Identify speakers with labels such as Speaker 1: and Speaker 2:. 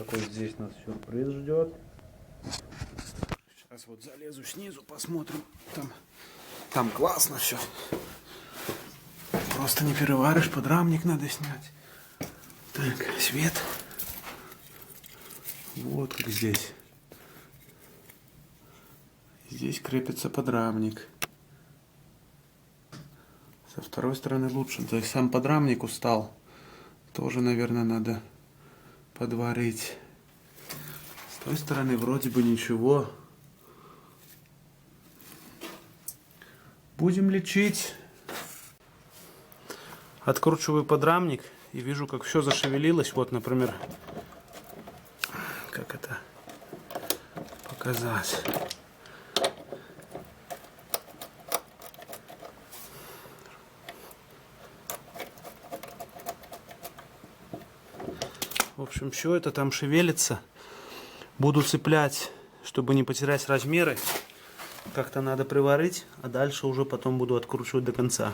Speaker 1: какой здесь нас сюрприз ждет. Сейчас вот залезу снизу, посмотрим. Там классно все. Просто не переваришь, подрамник надо снять. Так, свет. Вот как здесь. Здесь крепится подрамник. Со второй стороны лучше. То есть сам подрамник устал. Тоже, наверное, надо подварить. С той стороны вроде бы ничего. Будем лечить. Откручиваю подрамник и вижу, как все зашевелилось. Вот, например, как это показать. В общем, все это там шевелится. Буду цеплять, чтобы не потерять размеры. Как-то надо приварить, а дальше уже потом буду откручивать до конца.